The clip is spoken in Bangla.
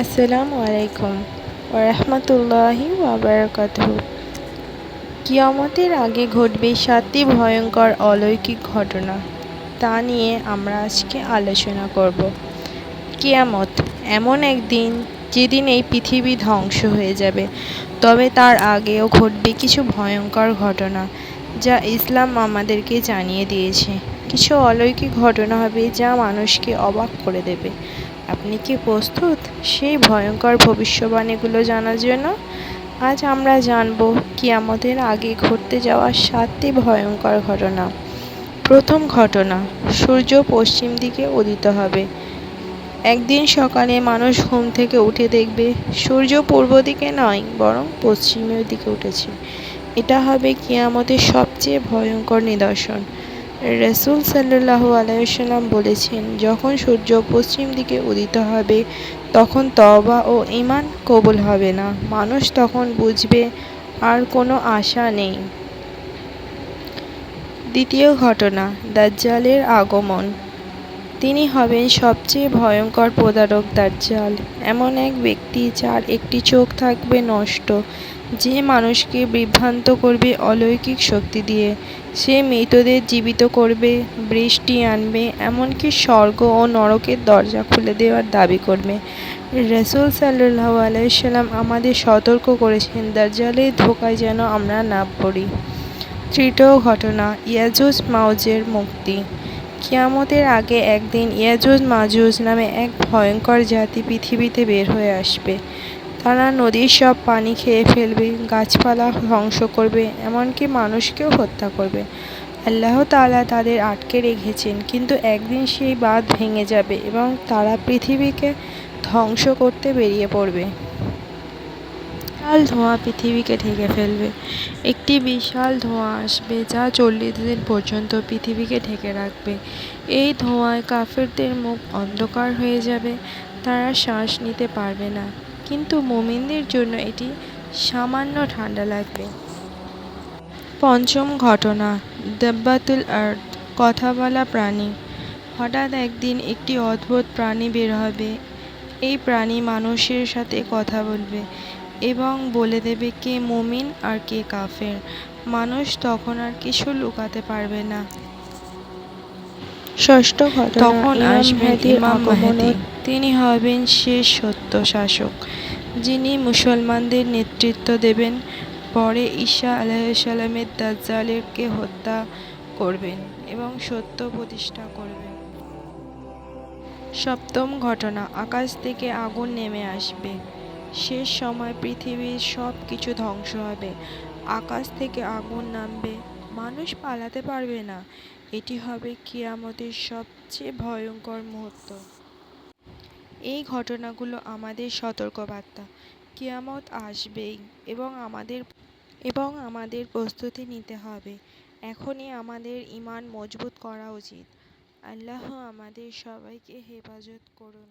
আসসালামু আলাইকুম ওরহমতুল্লাহি ওয়াবারাকাতুহু। কিয়ামতের আগে ঘটবে 7টি ভয়ঙ্কর অলৌকিক ঘটনা, তা নিয়ে আমরা আজকে আলোচনা করব। কিয়ামত এমন একদিন যেদিন এই পৃথিবী ধ্বংস হয়ে যাবে, তবে তার আগেও ঘটবে কিছু ভয়ঙ্কর ঘটনা যা ইসলাম আমাদেরকে জানিয়ে দিয়েছে। কিছু অলৌকিক ঘটনা হবে যা মানুষকে অবাক করে দেবে। আপনি কি প্রস্তুত সেই ভয়ঙ্কর ভবিষ্যবাণীগুলো জানার জন্য? আজ আমরা জানব কিয়ামতের আগে ঘটতে যাওয়া 7টি ভয়ঙ্কর ঘটনা। প্রথম ঘটনা, সূর্য পশ্চিম দিকে উদিত হবে। একদিন সকালে মানুষ ঘুম থেকে উঠে দেখবে সূর্য পূর্ব দিকে নয়, বরং পশ্চিমের দিকে উঠেছে। এটা হবে কিয়ামতের সবচেয়ে ভয়ঙ্কর নিদর্শন। রাসূল সাল্লাল্লাহু আলাইহি ওয়াসাল্লাম বলেছেন, যখন সূর্য পশ্চিম দিকে উদিত হবে তখন তওবা ও ঈমান কবুল হবে না। মানুষ তখন বুঝবে আর কোনো আশা নেই। দ্বিতীয় ঘটনা, দাজ্জালের আগমন। তিনি হবেন সবচেয়ে ভয়ঙ্কর প্রতারক। দাজ্জাল এমন এক ব্যক্তি যার একটি চোখ থাকবে নষ্ট, যে মানুষকে বিভ্রান্ত করবে অলৌকিক শক্তি দিয়ে। সে মৃতদের জীবিত করবে, বৃষ্টি আনবে, এমনকি স্বর্গ ও নরকের দরজা খুলে দেওয়ার দাবি করবে। রাসূল সাল্লাল্লাহু আলাইহি ওয়াসাল্লাম আমাদের সতর্ক করেছেন দাজ্জালের ধোঁকায় যেন আমরা না পড়ি। তৃতীয় ঘটনা, ইয়াজুজ মাউজের মুক্তি। কিয়ামতের আগে একদিন ইয়াজুজ মাজুজ নামে এক ভয়ঙ্কর জাতি পৃথিবীতে বের হয়ে আসবে। তারা নদীর সব পানি খেয়ে ফেলবে, গাছপালা ধ্বংস করবে, এমনকি মানুষকেও হত্যা করবে। আল্লাহ তাআলা তাদের আটকে রেখেছেন, কিন্তু একদিন সেই বাঁধ ভেঙে যাবে এবং তারা পৃথিবীকে ধ্বংস করতে বেরিয়ে পড়বে। বিশাল ধোঁয়া পৃথিবীকে ঢেকে ফেলবে। একটি বিশাল ধোঁয়া আসবে যা 40 দিন পর্যন্ত পৃথিবীকে ঢেকে রাখবে। এই ধোঁয়ায় কাফেরদের মুখ অন্ধকার হয়ে যাবে, তারা শ্বাস নিতে পারবে না। কিন্তু মুমিনদের জন্য এটি সামান্য ঠান্ডা লাগবে। পঞ্চম ঘটনা, দাব্বাতুল আরদ, কথা বলা প্রাণী। হঠাৎ একদিন একটি অদ্ভুত প্রাণী বের হবে। এই প্রাণী মানুষের সাথে কথা বলবে এবং বলে দেবে কে মুমিন আর কে কাফের। মানুষ তখন আর কিছু লুকাতে পারবে না। ষষ্ঠ ঘটনা, তখন আসবেন ইমাম মাহদী। তিনি হবেন শেষ সত্য শাসক, যিনি মুসলমানদের নেতৃত্ব দেবেন। পরে ঈসা আলাইহিসসালামের দাজ্জালকে হত্যা করবেন এবং সত্য প্রতিষ্ঠা করবেন। সপ্তম ঘটনা, আকাশ থেকে আগুন নেমে আসবে। শেষ সময় পৃথিবীর সব কিছু ধ্বংস হবে, আকাশ থেকে আগুন নামবে, মানুষ পালাতে পারবে না। এটি হবে কিয়ামতের সবচেয়ে ভয়ঙ্কর মুহূর্ত। এই ঘটনাগুলো আমাদের সতর্কবার্তা। কিয়ামত আসবেই এবং আমাদের প্রস্তুতি নিতে হবে। এখনই আমাদের ঈমান মজবুত করা উচিত। আল্লাহ আমাদের সবাইকে হেফাজত করুন।